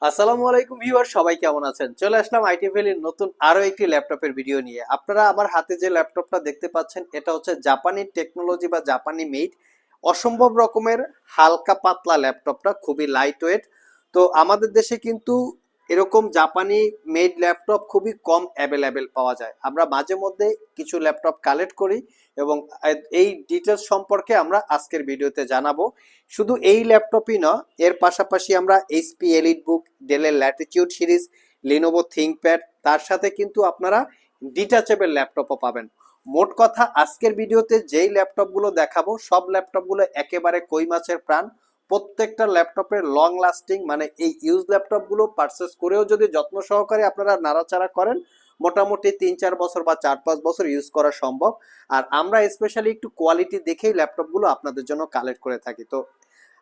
আসসালামু আলাইকুম ভিউয়ার, সবাই কেমন আছেন? চলে আসলাম আইটি ভ্যালির নতুন আরো একটি ল্যাপটপের ভিডিও নিয়ে। আপনারা আমার হাতে যে ল্যাপটপটা দেখতে পাচ্ছেন এটা হচ্ছে জাপানি টেকনোলজি বা জাপানি মেড, অসম্ভব রকমের হালকা পাতলা ল্যাপটপটা, খুবই লাইট ওয়েট। তো আমাদের দেশে কিন্তু এরকম জাপানি মেড ল্যাপটপ খুবই কম অ্যাভেলেবেল পাওয়া যায়। আমরা মাঝে মধ্যে কিছু ল্যাপটপ কালেক্ট করি এবং এই ডিটেলস সম্পর্কে আমরা আজকের ভিডিওতে জানাবো। শুধু এই ল্যাপটপই না, এর পাশাপাশি আমরা এইচপি এলিট বুক, ডেলের ল্যাটিটিউড সিরিজ, লিনোভো থিংকপ্যাড, তার সাথে কিন্তু আপনারা ডিটাচেবল ল্যাপটপও পাবেন। মোট কথা, আজকের ভিডিওতে যেই ল্যাপটপগুলো দেখাবো সব ল্যাপটপগুলো একেবারে কই মাছের প্রাণ। প্রত্যেকটা ল্যাপটপের লং লাস্টিং, মানে এই ইউজ ল্যাপটপগুলো পারচেস করেও যদি যত্ন সহকারে আপনারা নাড়াচাড়া করেন, মোটামুটি 3-4 বছর বা 4-5 বছর ইউজ করা সম্ভব। আর আমরা স্পেশালি একটু কোয়ালিটি দেখেই ল্যাপটপগুলো আপনাদের জন্য কালেক্ট করে থাকি। তো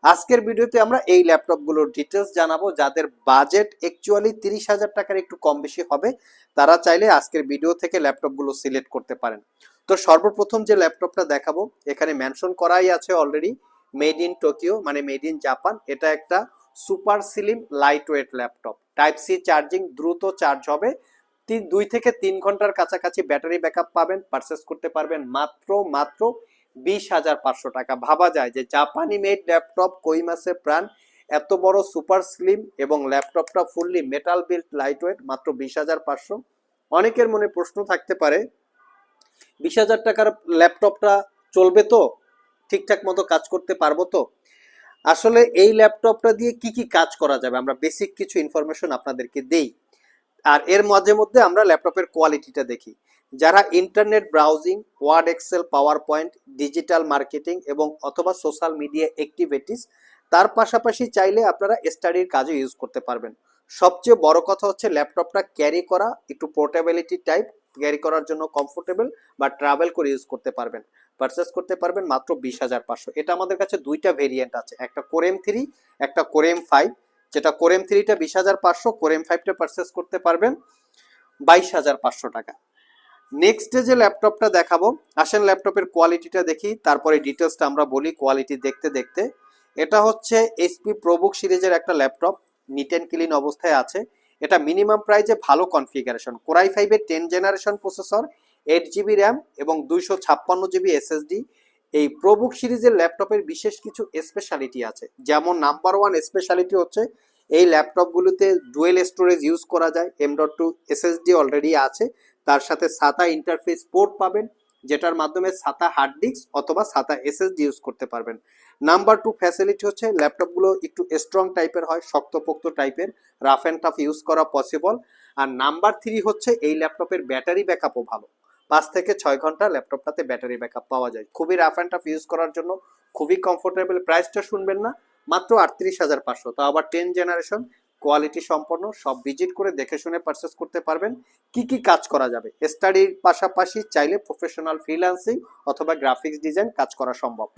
আজকের ভিডিওতে আমরা এই ল্যাপটপগুলোর ডিটেলস জানাবো। যাদের বাজেট অ্যাকচুয়ালি 30,000 টাকার একটু কম বেশি হবে, তারা চাইলে আজকের ভিডিও থেকে ল্যাপটপগুলো সিলেক্ট করতে পারেন। তো সর্বপ্রথম যে ল্যাপটপটা দেখাবো, এখানে মেনশন করাই আছে অলরেডি, মেড ইন টোকিও, মানে মেড ইন জাপান। এটা একটা super slim light weight laptop, type C charging, দ্রুত চার্জ হবে, 2 থেকে 3 ঘন্টার কাছাকাছি ব্যাটারি ব্যাকআপ পাবেন। পারচেস করতে পারবেন মাত্র মাত্র 20,500 টাকা। ভাবা যায় যে জাপানি মেড ল্যাপটপ কই মাসে প্রাণ, এত বড় সুপার স্লিম এবং ল্যাপটপটা fully metal build light weight, মাত্র 20,500। অনেকের মনে প্রশ্ন থাকতে পারে, 20,000 টাকার ল্যাপটপটা চলবে তো, ঠিকঠাক মতো কাজ করতে পারবো তো? আসলে এই ল্যাপটপটা দিয়ে কি কি কাজ করা যাবে আমরা বেসিক কিছু ইনফরমেশন আপনাদেরকে দেই। আর এর মাঝে মধ্যে আমরা ল্যাপটপের কোয়ালিটিটা দেখি। যারা internet browsing, Word, Excel, PowerPoint, digital marketing এবং অথবা সোশ্যাল মিডিয়া অ্যাক্টিভিটিস, তার পাশাপাশি চাইলে আপনারা স্টাডির কাজে ইউজ করতে পারবেন। সবচেয়ে বড় কথা হচ্ছে ল্যাপটপটা ক্যারি করা একটু পোর্টেবিলিটি টাইপ, ক্যারি করার জন্য কমফোর্টেবল, বা ট্রাভেল করে ইউজ করতে পারবেন। পারচেস করতে পারবেন মাত্র 20,500। এটা আমাদের কাছে দুইটা ভেরিয়েন্ট আছে, একটা কোর M3, একটা কোর M5। যেটা কোর M3টা 20,500, কোর M5টা পারচেস করতে পারবেন 22,500 টাকা। নেক্সট যে ল্যাপটপটা দেখাবো, আসেন ল্যাপটপের কোয়ালিটিটা দেখি, তারপরে ডিটেলসটা আমরা বলি কোয়ালিটি দেখতে দেখতে। এটা হচ্ছে এইচপি প্রোবুক সিরিজের একটা ল্যাপটপ, নিট অ্যান্ড ক্লিন অবস্থায় আছে। এটা মিনিমাম প্রাইজে ভালো কনফিগারেশন, কোরাই 5-এর 10 জেনারেশন প্রসেসর, 8 জিবি র্যাম এবং 256 জিবি এসএসডি। এই প্রোবুক সিরিজের ল্যাপটপের বিশেষ কিছু স্পেশালিটি আছে, যেমন নাম্বার ওয়ান স্পেশালিটি হচ্ছে এই ল্যাপটপগুলোতে ডুয়েল স্টোরেজ ইউজ করা যায়। M.2 এসএসডি অলরেডি আছে, তার সাথে সাতা ইন্টারফেস পোর্ট পাবেন, যেটার মাধ্যমে সাতা হার্ড ডিস্ক অথবা সাতা এসএসডি ইউজ করতে পারবেন। নাম্বার টু ফ্যাসিলিটি হচ্ছে ল্যাপটপগুলো একটু স্ট্রং টাইপের হয়, শক্তপোক্ত টাইপের, রাফ অ্যান্ড টাফ ইউজ করা পসিবল। আর নাম্বার থ্রি হচ্ছে এই ল্যাপটপের ব্যাটারি ব্যাকআপও ভালো, 5 থেকে 6 ঘন্টা ল্যাপটপটাতে ব্যাটারি ব্যাকআপ পাওয়া যায়। খুবই রাফ অ্যান্ড টাফ ইউজ করার জন্য খুবই কমফোর্টেবল। প্রাইসটা শুনবেন না, মাত্র 38,500, তা আবার 10 জেনারেশন, কোয়ালিটি সম্পন্ন। সব ভিজিট করে দেখে শুনে পারচেস করতে পারবেন। কি কি কাজ করা যাবে, স্টাডির পাশাপাশি চাইলে প্রফেশনাল ফ্রিল্যান্সিং অথবা গ্রাফিক্স ডিজাইন কাজ করা সম্ভব।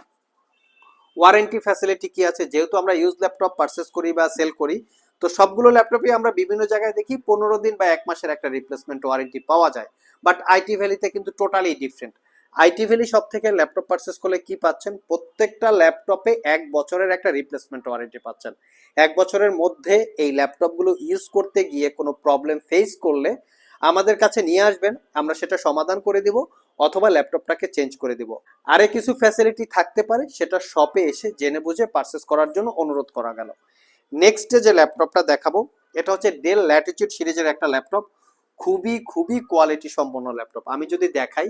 ওয়ারেন্টি ফ্যাসিলিটি কি আছে, যেহেতু আমরা ইউজ ল্যাপটপ পারচেস করি বা সেল করি, তো সবগুলো ল্যাপটপে আমরা বিভিন্ন জায়গায় দেখি 15 দিন বা 1 মাসের একটা রিপ্লেসমেন্ট ওয়ারেন্টি পাওয়া যায়। বাট আইটি ভ্যালিতে কিন্তু টোটালি ডিফারেন্ট। আইটি ভ্যালি সব থেকে ল্যাপটপ পারচেস করলে কি পাচ্ছেন, প্রত্যেকটা ল্যাপটপে 1 বছরের একটা রিপ্লেসমেন্ট ওয়ারেন্টি পাচ্ছেন। 1 বছরের মধ্যে এই ল্যাপটপগুলো ইউজ করতে গিয়ে কোনো প্রবলেম ফেস করলে আমাদের কাছে নিয়ে আসবেন, আমরা সেটা সমাধান করে দিব অথবা ল্যাপটপটাকে চেঞ্জ করে দিব। আরে কিছু ফ্যাসিলিটি থাকতে পারে, সেটা শপে এসে জেনে বুঝে পারচেস করার জন্য অনুরোধ করা গেল। নেক্সট যে ল্যাপটপটা দেখাবো, এটা হচ্ছে ডেল ল্যাটিটিউড সিরিজের একটা ল্যাপটপ, খুবই খুবই কোয়ালিটি সম্পন্ন ল্যাপটপ। আমি যদি দেখাই,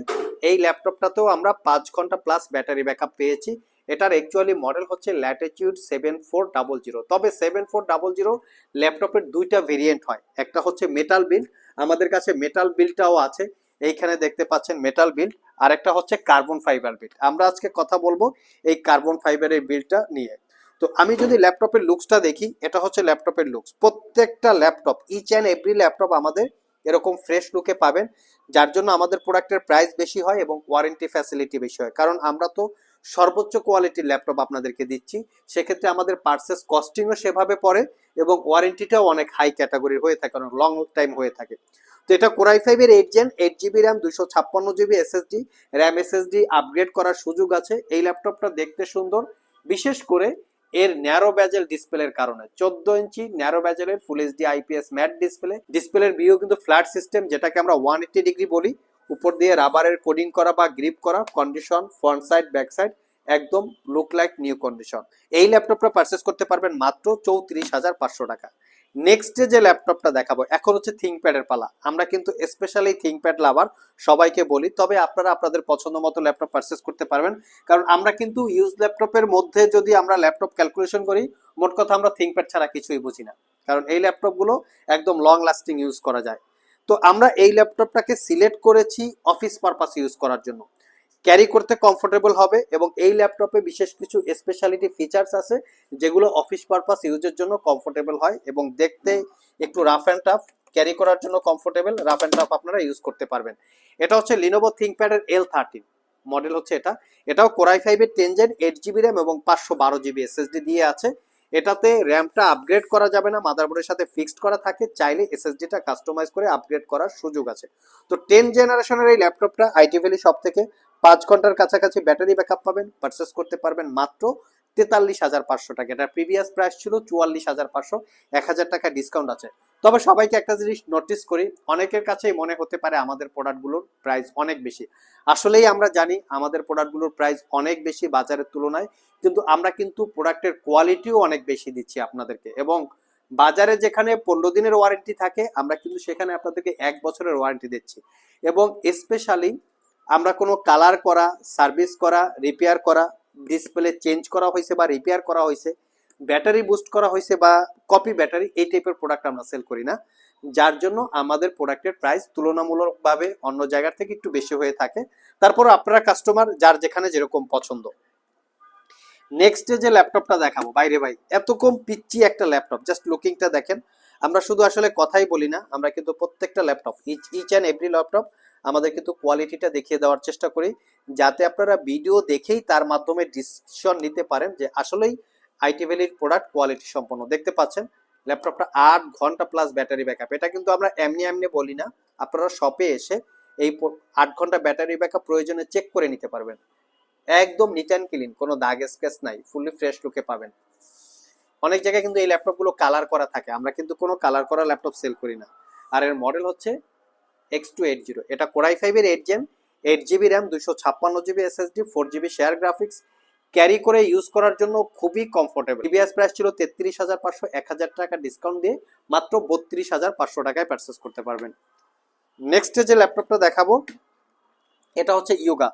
এই ল্যাপটপটাতেও আমরা 5 ঘন্টা প্লাস ব্যাটারি ব্যাকআপ পেয়েছি। এটার অ্যাকচুয়ালি মডেল হচ্ছে ল্যাটিটিউড 7400। তবে 7400 ল্যাপটপের দুইটা ভেরিয়েন্ট হয়, একটা হচ্ছে মেটাল বিল্ড, আমাদের কাছে মেটাল বিল্ডটাও আছে, এইখানে দেখতে পাচ্ছেন মেটাল বিল্ড। আর একটা হচ্ছে কার্বন ফাইবার বিল্ড। আমরা আজকে কথা বলবো এই কার্বন ফাইবারের বিল্ডটা নিয়ে। তো আমি যদি ল্যাপটপের লুকসটা দেখি, এটা হচ্ছে ল্যাপটপের লুকস। প্রত্যেকটা laptop, each and every laptop আমাদের এরকম ফ্রেশ লুকে পাবেন, যার জন্য আমাদের প্রোডাক্টের প্রাইস বেশি হয় এবং ওয়ারেন্টি ফ্যাসিলিটি বেশি হয়। কারণ আমরা তো সর্বোচ্চ কোয়ালিটির ল্যাপটপ আপনাদেরকে দিচ্ছি, সেক্ষেত্রে আমাদের পার্সেস কস্টিংও সেভাবে পড়ে এবং ওয়ারেন্টিটাও অনেক হাই ক্যাটাগরির হয়ে থাকে, অনেক লং টাইম হয়ে থাকে। তো এটা কোরাই 5-এর 8 gen, 8 GB RAM, 256 GB SSD, RAM SSD upgrade করার সুযোগ আছে। এই ল্যাপটপটা দেখতে সুন্দর, বিশেষ করে এর ন্যারো ব্যাজেল ডিসপ্লের কারণে। 14 ইঞ্চি ন্যারো ব্যাজেলের full HD IPS matte display. ডিসপ্লের ভিউ কিন্তু ফ্ল্যাট সিস্টেম, যেটাকে আমরা 180 ডিগ্রি বলি। উপর দিয়ে রাবারের কোডিং করা বা গ্রিপ করা। Condition front side back side একদম লুক লাইক নিউ কন্ডিশন। এই ল্যাপটপটা পারচেস করতে পারবেন মাত্র 34,500 টাকা। নেক্সট যে ল্যাপটপটা দেখাবো এখন হচ্ছে থিংকপ্যাডের পালা। আমরা কিন্তু স্পেশালি থিংকপ্যাড লাভার, সবাইকে বলি, তবে আপনারা আপনাদের পছন্দ মতো ল্যাপটপ পারচেস করতে পারবেন। কারণ আমরা কিন্তু ইউজ ল্যাপটপের মধ্যে যদি আমরা ল্যাপটপ ক্যালকুলেশন করি, মোট কথা আমরা থিংকপ্যাড ছাড়া কিছুই বুঝি না। কারণ এই ল্যাপটপগুলো একদম লং লাস্টিং ইউজ করা যায়। তো আমরা এই ল্যাপটপটাকে সিলেক্ট করেছি অফিস পারপাস ইউজ করার জন্য। ক্যারি করতে কমফোর্টেবল হবে এবং এই ল্যাপটপে বিশেষ কিছু স্পেশালিটি ফিচার্স আছে যেগুলো অফিস পারপাস ইউজের জন্য কমফোর্টেবল হয় এবং দেখতে একটু রাফ অ্যান্ড টাফ, ক্যারি করার জন্য কমফোর্টেবল, রাফ অ্যান্ড টাফ আপনারা ইউজ করতে পারবেন। এটা হচ্ছে লিনোভো থিংকপ্যাডের L13 মডেল হচ্ছে এটা। এটাও কোরাই 5-এর 10 জেন 8 জিবি র্যাম এবং 512 জিবি এসএসডি দিয়ে আছে। এটাতে র্যামটা আপগ্রেড করা যাবে না, মাদারবোর্ডের সাথে ফিক্সড করা থাকে, চাইলে এসএসডিটা কাস্টমাইজ করে আপগ্রেড করার সুযোগ আছে। তো 10 জেনারেশনের এই ল্যাপটপটা আইটি ভ্যালি সব থেকে 5 ঘন্টার কাছাকাছি ব্যাটারি ব্যাকআপ পাবেন। পারচেস করতে পারবেন মাত্র 43,500 টাকা। এটা প্রিভিয়াস প্রাইস ছিল 44,500, 1,000 টাকা ডিসকাউন্ট আছে। তবে সবাইকে একটা জিনিস নোটিস করি, অনেকের কাছেই মনে হতে পারে আমাদের প্রোডাক্টগুলোর প্রাইস অনেক বেশি। আসলেই আমরা জানি আমাদের প্রোডাক্টগুলোর প্রাইস অনেক বেশি বাজারের তুলনায়, কিন্তু আমরা কিন্তু প্রোডাক্টের কোয়ালিটিও অনেক বেশি দিচ্ছি আপনাদেরকে। এবং বাজারে যেখানে 15 দিনের ওয়ারেন্টি থাকে, আমরা কিন্তু সেখানে আপনাদেরকে 1 বছরের ওয়ারেন্টি দিচ্ছি। এবং স্পেশালি আমরা কোনো কালার করা, সার্ভিস করা, রিপেয়ার করা, ডিসপ্লে চেঞ্জ করা হয়েছে বা রিপেয়ার করা হয়েছে, ব্যাটারি বুস্ট করা হয়েছে বা কপি ব্যাটারি, এই টাইপের প্রোডাক্ট আমরা সেল করি না। যার জন্য আমাদের প্রোডাক্টের প্রাইস তুলনামূলকভাবে অন্য জায়গার থেকে একটু বেশি হয়ে থাকে। তারপর আপনারা কাস্টমার যার যেখানে যেরকম পছন্দ। নেক্সট যে ল্যাপটপটা দেখাবো, বাইরে ভাই এত কম পিচ্ছি একটা ল্যাপটপ, জাস্ট লুকিংটা দেখেন। আমরা শুধু আসলে কথাই বলি না, আমরা কিন্তু প্রত্যেকটা laptop, each and every laptop আমাদের কিন্তু কোয়ালিটিটা দেখিয়ে দেওয়ার চেষ্টা করি, যাতে আপনারা ভিডিও দেখেই তার মাধ্যমে ডিসিশন নিতে পারেন যে আসলেই আইটি ভ্যালির প্রোডাক্ট কোয়ালিটি সম্পন্ন। দেখতে পাচ্ছেন ল্যাপটপটা 8 ঘন্টা প্লাস ব্যাটারি ব্যাকআপ। এটা কিন্তু আমরা এমনি এমনি বলি না, আপনারা শপে এসে এই 8 ঘন্টা ব্যাটারি ব্যাকআপ প্রয়োজনে চেক করে নিতে পারবেন। একদম নিট অ্যান্ড ক্লিন, কোনো দাগ স্কেচ নাই, ফুললি ফ্রেশ লুকে পাবেন। অনেক জায়গায় কিন্তু এই ল্যাপটপগুলো কালার করা থাকে, আমরা কিন্তু কোনো কালার করা ল্যাপটপ সেল করি না। আর এর মডেল হচ্ছে X280। এটা কোরাই 5-এর 8 gen 8 GB RAM 256 GB SSD 4 GB shared graphics. Carry করে ইউজ করার জন্য খুবই কমফোর্টেবল। প্রিভিয়াস প্রাইস ছিল 33,500, 1,000 টাকা ডিসকাউন্ট দিয়ে মাত্র 32,500 টাকায় পারচেস করতে পারবেন। নেক্সট যে ল্যাপটপটা দেখাবো এটা হচ্ছে ইয়োগা।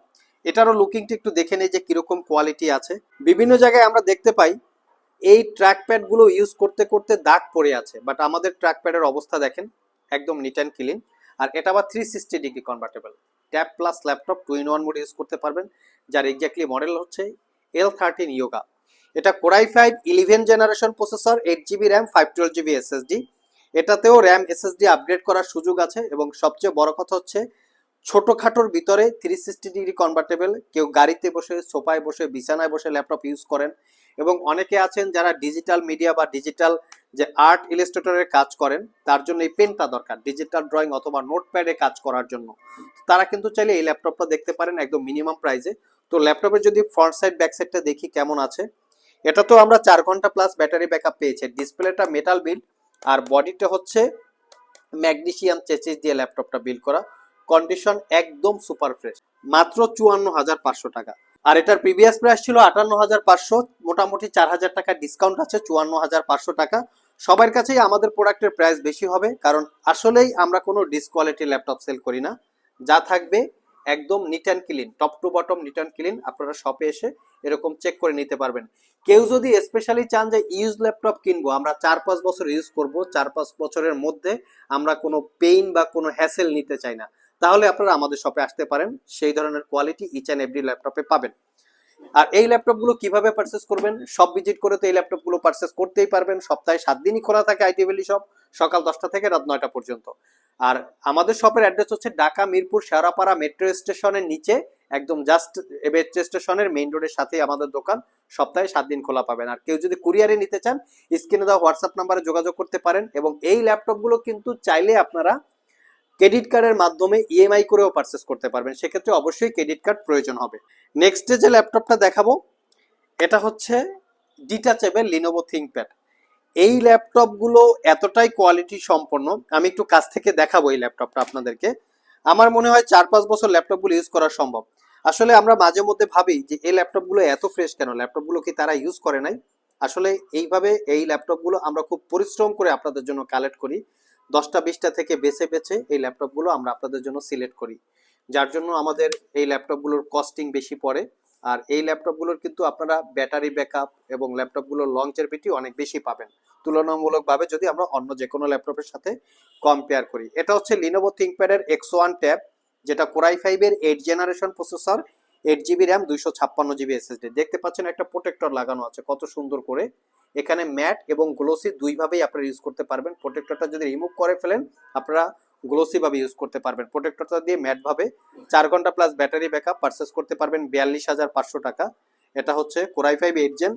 এটারও লুকিংটা একটু দেখে নেই যে কিরকম কোয়ালিটি আছে। বিভিন্ন জায়গায় আমরা দেখতে পাই এই ট্র্যাকপ্যাড গুলো ইউজ করতে করতে দাগ পড়ে আছে, বাট আমাদের ট্র্যাকপ্যাডের অবস্থা দেখেন একদম নিট অ্যান্ড ক্লিন। আর এটা আবার 360 degree convertible tab plus laptop 2-in-1 mode use করতে পারবেন, যার এক্স্যাক্টলি মডেল হচ্ছে L13 ইয়োগা। এটা core i 5 11 generation processor, 8 GB RAM 512 GB SSD. এটাতেও র্যাম এসএসডি আপগ্রেড করার সুযোগ আছে এবং সবচেয়ে বড় কথা হচ্ছে ছোটখাটোর ভিতরে 360 ডিগ্রি কনভার্টেবল। কেউ গাড়িতে বসে, সোফায় বসে, বিছানায় বসে ল্যাপটপ ইউজ করেন। এবং অনেকে আছেন যারা ডিজিটাল মিডিয়া বা ডিজিটাল যে আর্ট ইলাস্ট্রেটরের কাজ করেন, তার জন্য এই পেনটা দরকার ডিজিটাল ড্রয়িং অথবা নোটপ্যাডে কাজ করার জন্য। তারা কিন্তু চাইলে এই ল্যাপটপটা দেখতে পারেন একদম মিনিমাম প্রাইসে। তো ল্যাপটপের যদি ফ্রন্ট সাইড ব্যাক সাইডটা দেখি কেমন আছে, এটা তো আমরা 4 ঘন্টা প্লাস ব্যাটারি ব্যাকআপ পেয়েছে। ডিসপ্লেটা মেটাল বিল্ড আর বডিটা হচ্ছে ম্যাগনেসিয়াম চেসিস দিয়ে ল্যাপটপটা বিল্ড করা। কন্ডিশন একদম সুপার ফ্রেশ, মাত্র 54,500 টাকা। আর এটার প্রিভিয়াস প্রাইস ছিল 58,500, মোটামুটি 4,000 টাকা ডিসকাউন্ট আছে, 54,500 টাকা। সবার কাছেই আমাদের প্রোডাক্টের প্রাইস বেশি হবে, কারণ আসলেই আমরা কোনো ডিসকোয়ালিটি ল্যাপটপ সেল করি না। যা থাকবে একদম neat and clean, top to bottom neat and clean. আপনারা শপে এসে এরকম চেক করে নিতে পারবেন। কেউ যদি স্পেশালি চান যে ইউজ ল্যাপটপ কিনবো, আমরা 4-5 বছর ইউজ করব, 4-5 বছরের মধ্যে আমরা কোনো পেইন বা কোনো হ্যাসেল নিতে চাই না, তাহলে আপনারা আমাদের শপে আসতে পারেন। সেই ধরনের কোয়ালিটি ইচ অ্যান্ড এভরি ল্যাপটপে পাবেন। আর এই ল্যাপটপগুলো কিভাবে পারচেস করবেন, সব ভিজিট করে তো এই ল্যাপটপগুলো পারচেস করতেই পারবেন। সপ্তাহে 7 দিনই খোলা থাকে আইটি ভ্যালি শপ, সকাল 10টা থেকে রাত 9টা পর্যন্ত। আর আমাদের শপের অ্যাড্রেস হচ্ছে ঢাকা মিরপুর শেওড়াপাড়া মেট্রো স্টেশনের নিচে, একদম জাস্ট মেট্রো স্টেশনের মেইন রোডের সাথেই আমাদের দোকান। সপ্তাহে 7 দিন খোলা পাবেন। আর কেউ যদি কুরিয়ারে নিতে চান, স্ক্রিনে দেওয়া হোয়াটসঅ্যাপ নাম্বারে যোগাযোগ করতে পারেন। এবং এই ল্যাপটপগুলো কিন্তু চাইলে আপনারা ক্রেডিট কার্ডের মাধ্যমে ইএমআই করেও পারচেস করতে পারবেন, সেক্ষেত্রে অবশ্যই ক্রেডিট কার্ড প্রয়োজন হবে। নেক্সট যে ল্যাপটপটা দেখাবো এটা হচ্ছে ডিটাচেবল লিনোভো থিংকপ্যাড। এই ল্যাপটপগুলো এতটাই কোয়ালিটি সম্পন্ন, আমি একটু কাছ থেকে দেখাবো এই ল্যাপটপটা আপনাদেরকে। আমার মনে হয় 4-5 বছর ল্যাপটপগুলো ইউজ করা সম্ভব। আসলে আমরা মাঝে মধ্যে ভাবি যে এই ল্যাপটপগুলো এত ফ্রেশ কেন, ল্যাপটপগুলো কি তারা ইউজ করে নাই? আসলে এইভাবে এই ল্যাপটপগুলো আমরা খুব পরিশ্রম করে আপনাদের জন্য কালেক্ট করি, 10টা 20টা থেকে বেছে বেছে এই ল্যাপটপগুলো আমরা আপনাদের জন্য সিলেক্ট করি, যার জন্য আমাদের এই ল্যাপটপগুলোর কস্টিং বেশি পড়ে। আর এই ল্যাপটপগুলোর কিন্তু আপনারা ব্যাটারি ব্যাকআপ এবং ল্যাপটপগুলোর লংজেভিটি অনেক বেশি পাবেন তুলনামূলকভাবে যদি আমরা অন্য যে কোনো ল্যাপটপের সাথে কম্পেয়ার করি। এটা হচ্ছে লিনোভো থিংকপ্যাডের X1 ট্যাব, যেটা কোরাই 5-এর 8 generation processor, 8 GB RAM, 256 GB SSD. দেখতে পাচ্ছেন একটা প্রোটেক্টর লাগানো আছে কত সুন্দর করে। এখানে ম্যাট এবং গ্লোসি দুইভাবেই আপনারা ইউজ করতে পারবেন। প্রোটেক্টরটা যদি রিমুভ করে ফেলেন আপনারা গ্লোসি ভাবে ইউজ করতে পারবেন, প্রোটেক্টরটা দিয়ে ম্যাট ভাবে 4 ঘন্টা প্লাস ব্যাটারি ব্যাকআপ পারচেস করতে পারবেন 42,500 টাকা। এটা হচ্ছে core i 5 8 gen,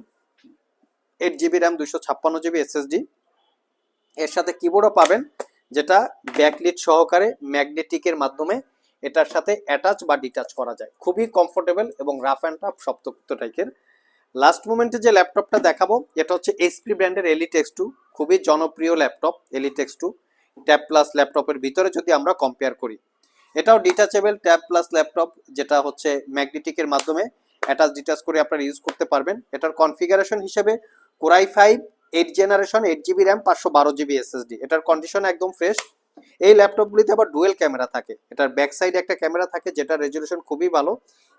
8 GB RAM, 256 GB SSD. এর সাথে কিবোর্ডও পাবেন, যেটা ব্যাকলিট সহকারে ম্যাগনেটিকের মাধ্যমে এটার সাথে অ্যাটাচ বা ডিটাচ করা যায়। খুবই কমফোর্টেবল এবং রাফ অ্যান্ড টাফ শক্ত টাইপের। লাস্ট মোমেন্টে যে ল্যাপটপটা দেখাবো এটা হচ্ছে এইচপি ব্র্যান্ডের এলিট X2, খুবই জনপ্রিয় laptop elite X2 tab plus ল্যাপটপের ভিতরে যদি আমরা কম্পেয়ার করি। এটাও ডিটাচেবল ট্যাব প্লাস ল্যাপটপ, যেটা হচ্ছে ম্যাগনেটিকের মাধ্যমে অ্যাটাচ ডিটাচ করে আপনারা ইউজ করতে পারবেন। এটার কনফিগারেশন হিসেবে core i 5 8 generation, 8 GB RAM, 512 GB SSD. এটার কন্ডিশন একদম ফ্রেশ। এই ল্যাপটপগুলিতে আবার ডুয়েল ক্যামেরা থাকে, এটার ব্যাক সাইডে একটা ক্যামেরা থাকে যেটা রেজলিউশন খুবই ভালো।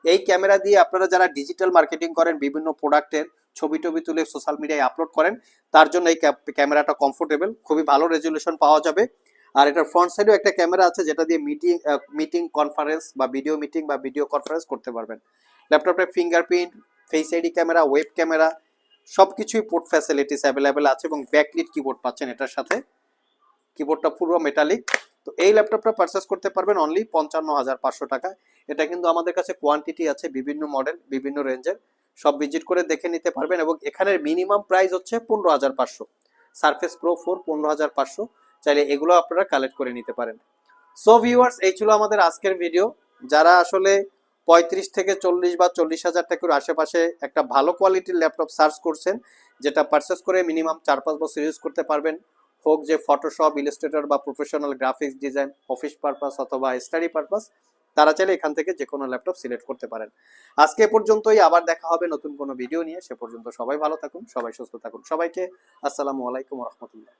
এই ক্যামেরা দিয়ে আপনারা যারা ডিজিটাল মার্কেটিং করেন, বিভিন্ন প্রোডাক্টের ছবি টবি তুলে সোশ্যাল মিডিয়ায় আপলোড করেন, তার জন্য এই ক্যামেরাটা কমফোর্টেবল, খুবই ভালো রেজলিউশন পাওয়া যাবে। আর এটার ফ্রন্ট সাইডেও একটা ক্যামেরা আছে যেটা দিয়ে মিটিং কনফারেন্স বা ভিডিও মিটিং বা ভিডিও কনফারেন্স করতে পারবেন। ল্যাপটপে fingerprint, face ID camera, web camera সবকিছুই পোর্ট ফ্যাসিলিটিস অ্যাভেলেবেল আছে এবং ব্যাকলিট কিবোর্ড পাচ্ছেন এটার সাথে, কিবোর্ডটা পুরো মেটালিক। তো এই ল্যাপটপটা পারচেস করতে পারবেন অনলি 55,500 টাকা। এটা কিন্তু আমাদের কাছে কোয়ান্টিটি আছে বিভিন্ন মডেল বিভিন্ন রেঞ্জের, সব ভিজিট করে দেখে নিতে পারবেন। এবং এখানের মিনিমাম প্রাইস হচ্ছে 15,500। সারফেস প্রো 4 15,500, চাইলে এগুলো আপনারা কালেক্ট করে নিতে পারেন। সো ভিউয়ার্স, এই ছিল আমাদের আজকের ভিডিও। যারা আসলে 35 থেকে 40 বা 40,000 টাকার আশেপাশে একটা ভালো কোয়ালিটির ল্যাপটপ সার্চ করছেন, যেটা পারচেস করে মিনিমাম 4-5 বছর ইউজ করতে পারবেন, হোক যে ফটোশপ, ইলাস্ট্রেটর বা professional graphics design, office purpose অথবা স্টাডি পারপাস, তারা চাইলে এখান থেকে যে কোনো ল্যাপটপ সিলেক্ট করতে পারেন। আজকে এ পর্যন্তই, আবার দেখা হবে নতুন কোনো ভিডিও নিয়ে। সে পর্যন্ত সবাই ভালো থাকুন, সবাই সুস্থ থাকুন। সবাইকে আসসালামু আলাইকুম ওয়া রাহমাতুল্লাহ।